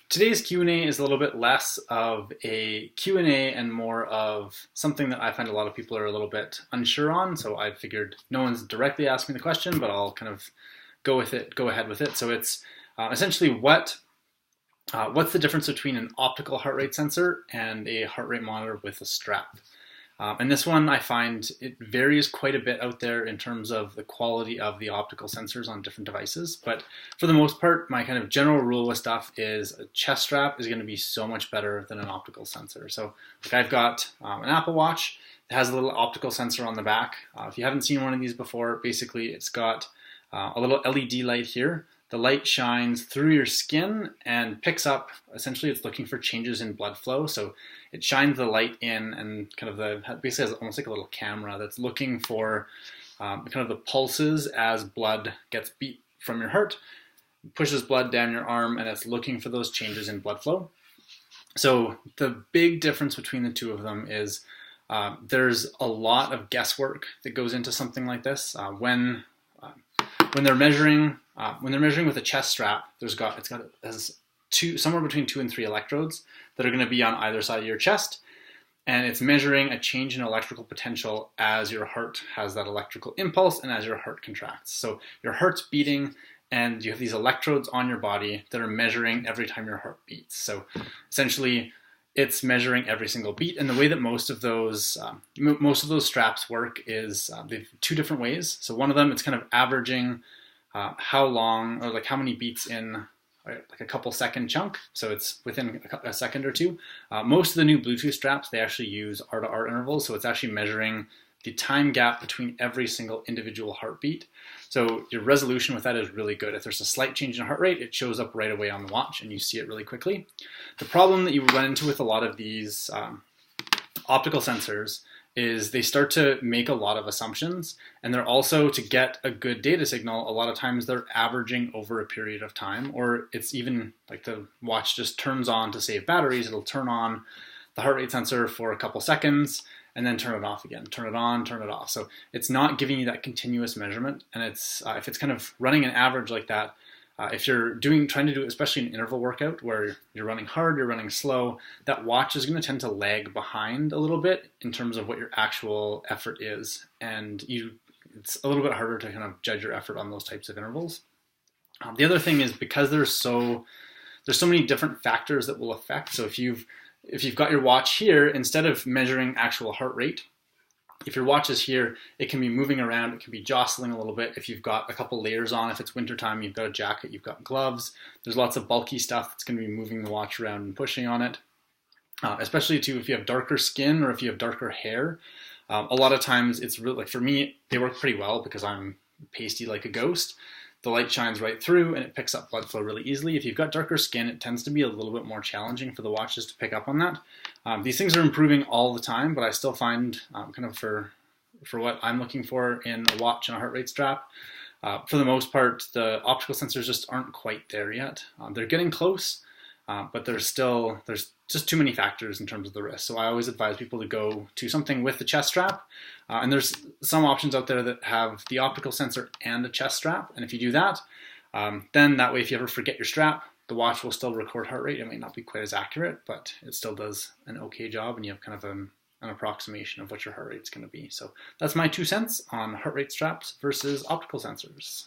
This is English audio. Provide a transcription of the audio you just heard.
Today's Q&A is a little bit less of a Q&A and more of something that I find a lot of people are a little bit unsure on. So I figured no one's directly asked me the question, but I'll kind of go ahead with it. So it's essentially what's the difference between an optical heart rate sensor and a heart rate monitor with a strap? And this one, I find it varies quite a bit out there in terms of the quality of the optical sensors on different devices. But for the most part, my kind of general rule with stuff is a chest strap is going to be so much better than an optical sensor. So like I've got an Apple Watch that has a little optical sensor on the back. If you haven't seen one of these before, basically it's got a little LED light here. The light shines through your skin and picks up, essentially it's looking for changes in blood flow. So it shines the light in and basically has almost like a little camera that's looking for kind of the pulses as blood gets beat from your heart, pushes blood down your arm, and it's looking for those changes in blood flow. So the big difference between the two of them is there's a lot of guesswork that goes into something like this. When they're measuring with a chest strap, it has somewhere between 2 and 3 electrodes that are going to be on either side of your chest, and it's measuring a change in electrical potential as your heart has that electrical impulse and as your heart contracts. So your heart's beating, and you have these electrodes on your body that are measuring every time your heart beats. So essentially, it's measuring every single beat, and the way that most of those straps work is they've 2 different ways. So one of them, it's kind of averaging how long or like how many beats in like a couple second chunk. So it's within a second or 2. Most of the new Bluetooth straps, they actually use R-to-R intervals, so it's actually measuring the time gap between every single individual heartbeat. So your resolution with that is really good. If there's a slight change in heart rate, it shows up right away on the watch and you see it really quickly. The problem that you run into with a lot of these optical sensors is they start to make a lot of assumptions, and they're also, to get a good data signal, a lot of times they're averaging over a period of time, or it's even like the watch just turns on to save batteries. It'll turn on the heart rate sensor for a couple seconds and then turn it off again, turn it on, turn it off. So it's not giving you that continuous measurement, and it's if it's kind of running an average like that, if you're trying to do especially an interval workout where you're running hard, you're running slow, that watch is going to tend to lag behind a little bit in terms of what your actual effort is, and it's a little bit harder to kind of judge your effort on those types of intervals. The other thing is, because there's so many different factors that will affect. So if you've got your watch here, instead of measuring actual heart rate, if your watch is here, it can be moving around, it can be jostling a little bit. If you've got a couple layers on, if it's wintertime, you've got a jacket, you've got gloves, there's lots of bulky stuff that's going to be moving the watch around and pushing on it. Especially too, if you have darker skin or if you have darker hair, a lot of times it's really, like for me, they work pretty well because I'm pasty like a ghost. The light shines right through and it picks up blood flow really easily. If you've got darker skin, it tends to be a little bit more challenging for the watches to pick up on that. These things are improving all the time, but I still find kind of for what I'm looking for in a watch and a heart rate strap, for the most part, the optical sensors just aren't quite there yet. They're getting close, but there's just too many factors in terms of the risk. So I always advise people to go to something with the chest strap. And there's some options out there that have the optical sensor and a chest strap. And if you do that, then that way, if you ever forget your strap, the watch will still record heart rate. It may not be quite as accurate, but it still does an okay job, and you have kind of an approximation of what your heart rate's going to be. So that's my 2 cents on heart rate straps versus optical sensors.